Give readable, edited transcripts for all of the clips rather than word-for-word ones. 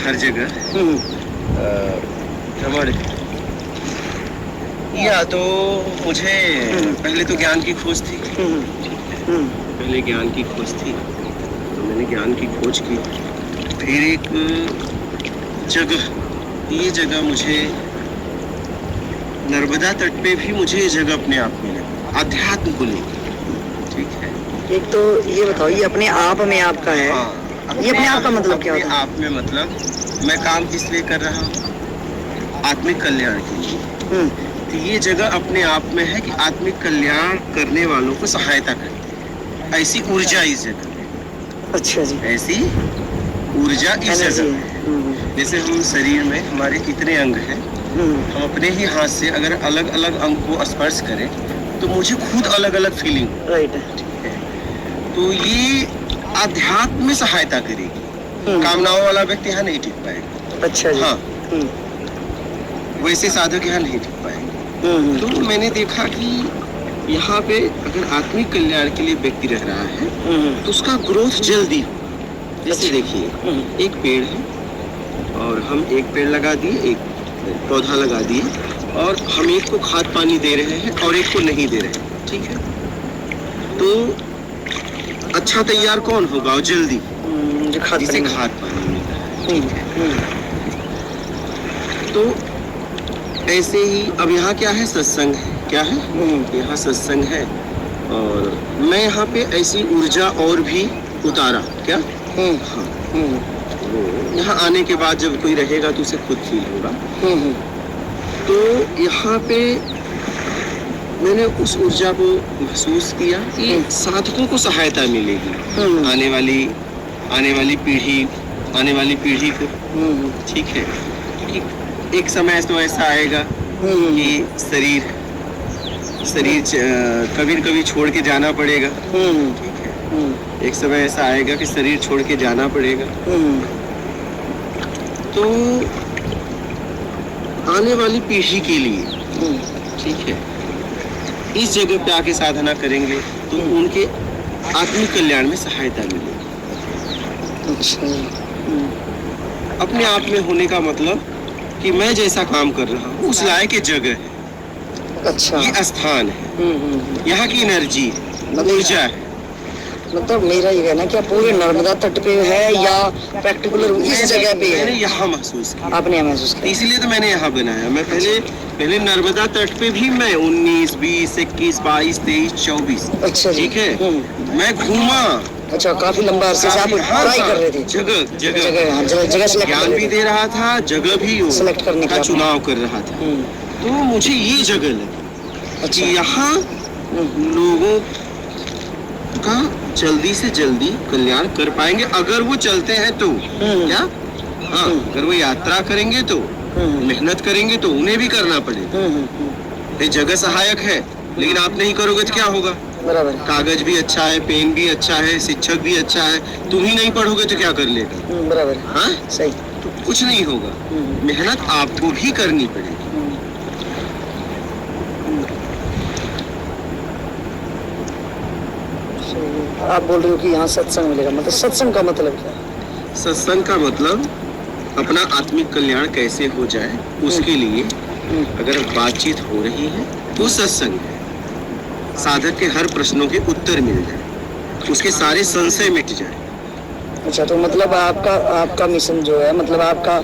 हर जगह भ्रमण। या तो मुझे पहले तो ज्ञान की खोज थी, पहले ज्ञान की खोज थी, तो मैंने ज्ञान की खोज की। फिर एक जगह, ये जगह मुझे नर्मदा तट पे भी मुझे ये जगह अपने आप में लगी, अध्यात्म को लेकर। ठीक है, एक तो ये बताओ, ये अपने आप में आपका है। हाँ, ये अपने आप का मतलब क्या होता है? आप में मतलब मैं काम किस लिए कर रहा हूँ? आत्मिक कल्याण के लिए। तो ये जगह अपने आप में है कि आत्मिक कल्याण करने वालों को सहायता करती है। ऐसी ऊर्जा इस जगह में। अच्छा जी। ऐसी ऊर्जा इस जगह में। जैसे हम शरीर में हमारे कितने अंग हैं, हम अपने ही हाथ से अगर अलग अलग अंग को स्पर्श करें तो मुझे खुद अलग अलग फीलिंग। राइट। ठीक है, तो ये अध्यात्म में सहायता करेगी। कामनाओं वाला व्यक्ति यहाँ नहीं टिक पाएगा। अच्छा जी। हाँ, वैसे साधक यहाँ नहीं टिक पाएंगे। तो मैंने देखा कि यहाँ पे अगर आत्मिक कल्याण के लिए व्यक्ति रह रहा है तो उसका ग्रोथ जल्दी हो। जैसे देखिए, एक पेड़ है और हम एक पेड़ लगा दिए, एक पौधा लगा दिए, और हम एक को खाद पानी दे रहे हैं और एक को नहीं दे रहे हैं। ठीक है, तो अच्छा तैयार कौन होगा और जल्दी? जिसे खाद पानी मिल रहा है। ठीक है, तो ऐसे ही अब यहाँ क्या है? सत्संग है। क्या है? यहाँ सत्संग है, और मैं यहाँ पे ऐसी ऊर्जा और भी उतारा। क्या? हाँ, यहाँ आने के बाद जब कोई रहेगा तो उसे खुद फील होगा। तो यहाँ पे मैंने उस ऊर्जा को महसूस किया कि साधकों को सहायता मिलेगी, आने वाली पीढ़ी को। ठीक है, क्योंकि एक समय तो ऐसा आएगा कि शरीर कभी न कभी छोड़ के जाना पड़ेगा। ठीक है, एक समय ऐसा आएगा कि शरीर छोड़ के जाना पड़ेगा। तो आने वाली पीढ़ी के लिए, ठीक है, इस जगह पे आके साधना करेंगे तो उनके आत्मिक कल्याण में सहायता मिलेगी। अपने आप में होने का मतलब कि मैं जैसा काम कर रहा हूँ उस लायक जगह है। अच्छा, ये स्थान है, यहाँ की एनर्जी है, ऊर्जा है। मतलब मेरा ये कहना है कि पूरे नर्मदा तट पे है या पर्टिकुलर इस जगह पे है? मैंने यहाँ महसूस किया। आपने यहाँ महसूस किया? इसीलिए तो मैंने यहाँ बनाया। मैं पहले नर्मदा तट पे भी मैं 19, 20, 21, 22, 23, 24। अच्छा, ठीक है, मैं घूमा। अच्छा, काफी लंबा अरसे से आप ट्राई कर रहे थे? जगह सेलेक्ट, ज्ञान भी दे रहा था, जगह भी सेलेक्ट करने का चुनाव कर रहा था। तो मुझे ये जगह लगी कि यहाँ लोगों का जल्दी से जल्दी कल्याण कर पाएंगे अगर वो चलते हैं तो। क्या? हाँ, अगर वो यात्रा करेंगे तो, मेहनत करेंगे तो उन्हें भी करना पड़ेगा। ये जगह सहायक है, लेकिन आप नहीं करोगे तो क्या होगा? बराबर। कागज भी अच्छा है, पेन भी अच्छा है, शिक्षक भी अच्छा है, तुम ही नहीं पढ़ोगे तो क्या कर लेगा? बराबर। हाँ, सही। तो कुछ नहीं होगा। मेहनत आपको भी करनी पड़ेगी। आप बोल रहे हो कि यहाँ सत्संग मिलेगा, मतलब सत्संग का मतलब क्या है? सत्संग का मतलब अपना आत्मिक कल्याण कैसे हो जाए उसके लिए अगर बातचीत हो रही है तो सत्संग है। साधक के हर प्रश्नों के उत्तर मिल जाए, उसके सारे संशय मिट जाए। अच्छा, तो मतलब आपका मिशन जो है, मतलब आपका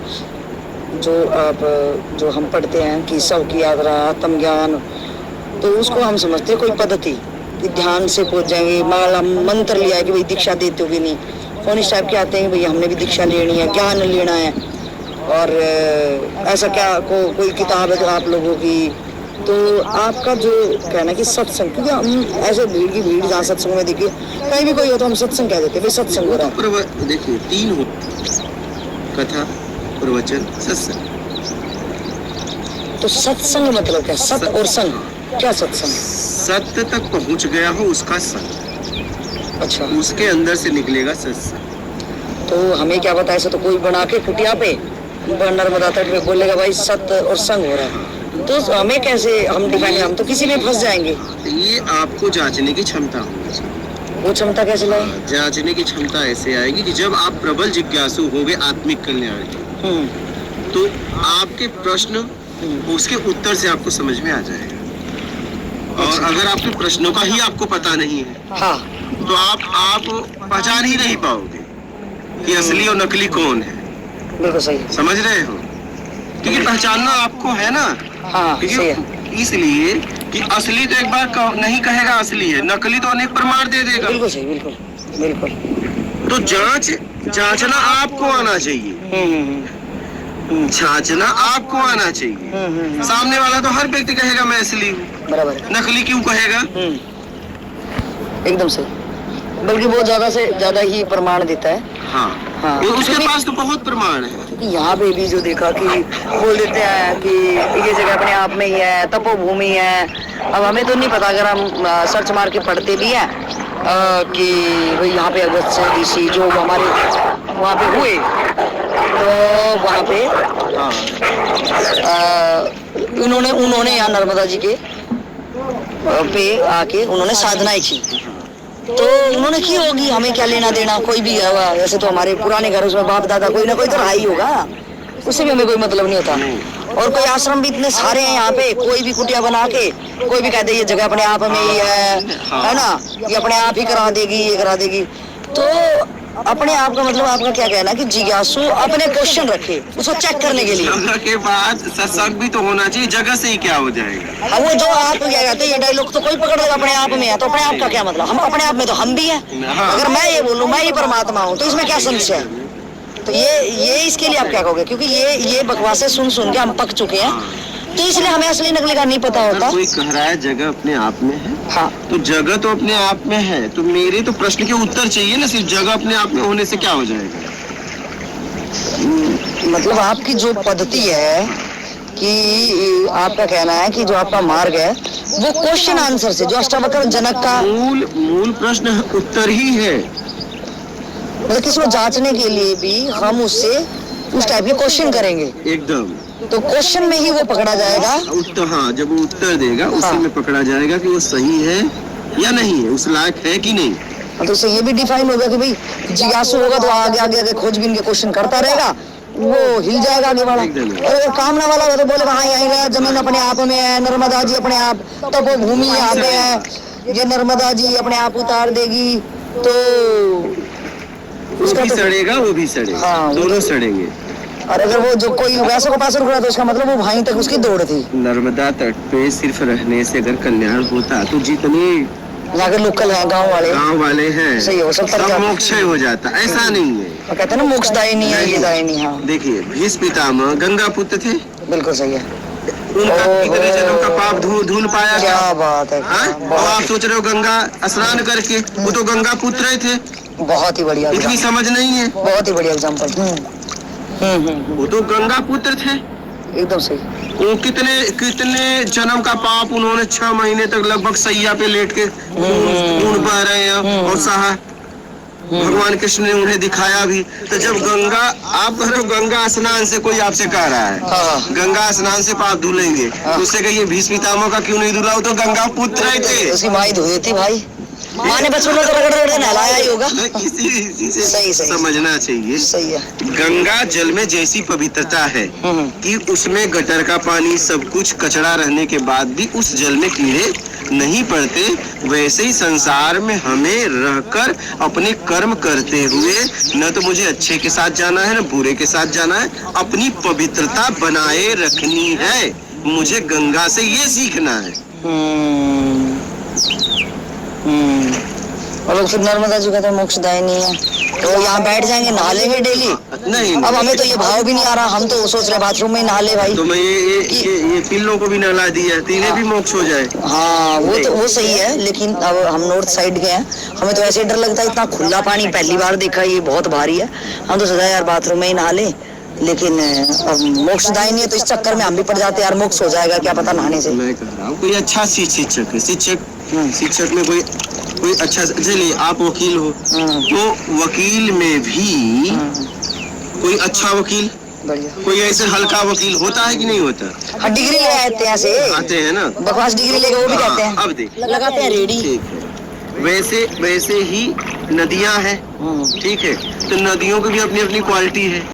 जो हम पढ़ते हैं कि सब की यात्रा आत्म ज्ञान, तो उसको हम समझते हैं कोई पद्धति कि ध्यान से पहुंच जाएंगे। माला मंत्र लिया है कि भाई दीक्षा देते हो कि नहीं, कौन इस टाइप के आते हैं भाई हमने भी दीक्षा लेनी है, ज्ञान लेना है, और ऐसा क्या कोई किताब है तो आप लोगों की? तो आपका जो कहना है कि सत्संग, क्योंकि हम ऐसे भीड़ की भीड़ जहाँ सत्संग में देखिए कहीं भी कोई हो तो हम सत्संग कह देते हैं, भाई सत्संग हो रहा है। देखिए 3 हो, कथा, प्रवचन, सत्संग। तो सत्संग मतलब क्या? सत और संग, क्या सत्संग? सत्य तक पहुंच गया हो उसका संग। अच्छा, उसके अंदर से निकलेगा सत्संग। तो हमें क्या पता, ऐसा तो कोई बना के कुटिया पे नर्मदा तट पे बोलेगा भाई सत्य और संग हो रहा है, तो हमें कैसे हम डिफाइन? हम तो किसी में फंस जाएंगे। ये आपको जांचने की क्षमता होनी चाहिए। वो क्षमता कैसे लाए? जांचने की क्षमता ऐसे आएगी कि जब आप प्रबल जिज्ञासु होंगे आत्मिक कल्याण की, तो आपके प्रश्न उसके उत्तर से आपको समझ में आ जाएगा। और अगर आपके प्रश्नों का ही आपको पता नहीं है, हाँ, तो आप पहचान ही नहीं पाओगे कि असली और नकली कौन है। बिल्कुल सही। समझ रहे हो? क्योंकि पहचानना आपको है ना। हाँ, सही है। इसलिए कि असली तो एक बार नहीं कहेगा असली है, नकली तो अनेक प्रमाण दे देगा। बिल्कुल सही, बिल्कुल बिल्कुल। तो जांचना आपको आना चाहिए। जांचना आपको आना चाहिए। सामने वाला तो हर व्यक्ति कहेगा मैं असली हूँ, बराबर है। नकली क्यों कहेगा? एकदम सही, बल्कि वो ज्यादा से ज्यादा ही प्रमाण देता है। हाँ, हाँ। उसके पास तो बहुत प्रमाण है। यहाँ पे भी जो देखा कि बोल देते हैं कि ये जगह अपने आप में ही है, तपोभूमि है। अब हमें तो नहीं पता, अगर हम सर्च मार के पढ़ते भी हैं कि भाई यहाँ पे अगस्त ऋषि जो हमारे वहाँ पे हुए, तो वहाँ पे उन्होंने यहाँ नर्मदा जी के पे आके उन्होंने साधनाएं की। तो उन्होंने की होगी, हमें क्या लेना देना, कोई भी गया हुआ। वैसे तो हमारे पुराने घरों में बाप दादा कोई ना कोई तो रहा ही होगा, उससे भी हमें कोई मतलब नहीं होता। और कोई आश्रम भी इतने सारे हैं यहाँ पे, कोई भी कुटिया बना के कोई भी कहते ये जगह अपने आप में ही है ना, ये अपने आप ही करा देगी, ये करा देगी। तो अपने आप का मतलब आपका क्या कहना है कि जिज्ञासु अपने क्वेश्चन रखे उसको चेक करने के लिए। जगह के बाद सत्संग भी तो होना चाहिए, जगह से ही क्या हो जाएगा? अब वो जो आप क्या कहते हैं ये डायलॉग तो कोई पकड़ लेगा अपने आप में है, तो अपने आप का क्या मतलब? हम अपने आप में तो हम भी हैं। हाँ। अगर मैं ये बोलूं मैं ही परमात्मा हूँ तो इसमें क्या संशय है? तो ये इसके लिए आप क्या कहोगे? क्योंकि ये बकवासें सुन के हम पक चुके हैं, तो इसलिए हमें असली नकली का नहीं पता होता। कोई कह रहा है जगह अपने आप में है, हाँ, तो जगह तो अपने आप में है, तो मेरे तो प्रश्न के उत्तर चाहिए ना। सिर्फ जगह अपने आप में होने से क्या हो जाएगा? मतलब आपकी जो पद्धति है कि आपका कहना है कि जो आपका मार्ग है वो क्वेश्चन आंसर से, जो अष्टावक्र जनक का मूल प्रश्न उत्तर ही है। मतलब किसी को जांचने के लिए भी हम उससे उस टाइप के क्वेश्चन करेंगे एकदम, तो क्वेश्चन में ही वो पकड़ा जाएगा। उत्तर, हाँ, जब वो उत्तर देगा उसी हाँ। में पकड़ा जाएगा कि वो सही है या नहीं है, उस लायक है कि नहीं। तो उससे ये भी डिफाइन होगा कि भाई जिज्ञासु होगा तो आगे खोजबीन के क्वेश्चन करता रहेगा, वो हिल जाएगा आगे बढ़ा। और अगर कामना वाला हो तो बोलेगा हाँ यही है, जमीन अपने आप में है, नर्मदा जी अपने आप, तपोभूमि यहाँ पे है, ये नर्मदा जी अपने आप उतार देगी, तो उसका भी सड़ेगा, वो भी सड़ेगा। हाँ, दोनों सड़ेंगे। और अगर वो जो कोई वैसे को पास रुक रहा तो उसका मतलब वो वहीं तक उसकी दौड़ थी। नर्मदा तट पे सिर्फ रहने से अगर कल्याण होता तो जितने यहाँ के लोकल हैं, गांव वाले हैं, सही हो सब मोक्ष हो जाता। ऐसा नहीं है, वो कहते हैं ना मोक्षदायिनी है, ये दायिनी। हाँ, देखिए भीष्म पितामह गंगा पुत्र थे। बिल्कुल सही है। उनका कितने जनों का पाप धुल पाया। क्या बात है। और आप सोच रहे हो गंगा स्नान करके, वो तो गंगा पुत्र थे। बहुत ही बढ़िया, इतनी समझ नहीं है। बहुत ही बढ़िया एग्जाम्पल। वो तो गंगा पुत्र थे, एकदम सही। वो कितने जन्म का पाप उन्होंने 6 महीने तक लगभग सैया पे लेट के खून बह रहे हैं और सहा। भगवान कृष्ण ने उन्हें दिखाया भी। तो जब गंगा, आप कह रहे हो गंगा स्नान से कोई आपसे कह रहा है गंगा स्नान से पाप धुलेंगे, तो उससे कहिए भीष्म पितामह का क्यों नहीं धुला? वो तो गंगा पुत्र ही थे। उसकी माँ ही धोई थी भाई, माँ ने बचपन में तो रगड़ नहलाया ही होगा। इसी से सही समझना चाहिए। सही है। गंगा जल में जैसी पवित्रता है कि उसमें गटर का पानी सब कुछ कचरा रहने के बाद भी उस जल में कीड़े नहीं पड़ते, वैसे ही संसार में हमें रहकर अपने कर्म करते हुए न तो मुझे अच्छे के साथ जाना है न बुरे के साथ जाना है, अपनी पवित्रता बनाए रखनी है। मुझे गंगा से ये सीखना है। और लोग फिर नर्मदा जी कहते हैं मोक्षदायिनी है, तो यहाँ बैठ जाएंगे, नहा लेंगे डेली। नहीं, अब हमें तो ये भाव भी नहीं आ रहा, हम तो सोच रहे बाथरूम में ही नहा ले भाई। तो मैं ये पिल्लों को भी नहला दिया, तीनों भी मोक्ष हो जाए। हाँ, वो सही है, लेकिन अब हम नॉर्थ साइड के हैं, हमें तो ऐसे डर लगता है, इतना खुला पानी पहली बार देखा, ये बहुत भारी है। हम तो सोचा यार बाथरूम में ही नहा ले, लेकिन अब मोक्षदायिनी है तो इस चक्कर में हम भी पड़ जाते यार, मोक्ष हो जाएगा क्या पता नहाने से। मैं कह रहा हूँ कोई अच्छा शिक्षक में कोई अच्छा, चलिए आप वकील हो तो वकील में भी कोई अच्छा वकील, कोई ऐसे हल्का वकील होता है कि नहीं होता? हाँ, डिग्री ले आते हैं ना, बकवास डिग्री लेके वो भी कहते हैं। अब देख लगाते हैं रेडी। ठीक है, वैसे ही नदियां हैं, ठीक है, तो नदियों की भी अपनी अपनी क्वालिटी है।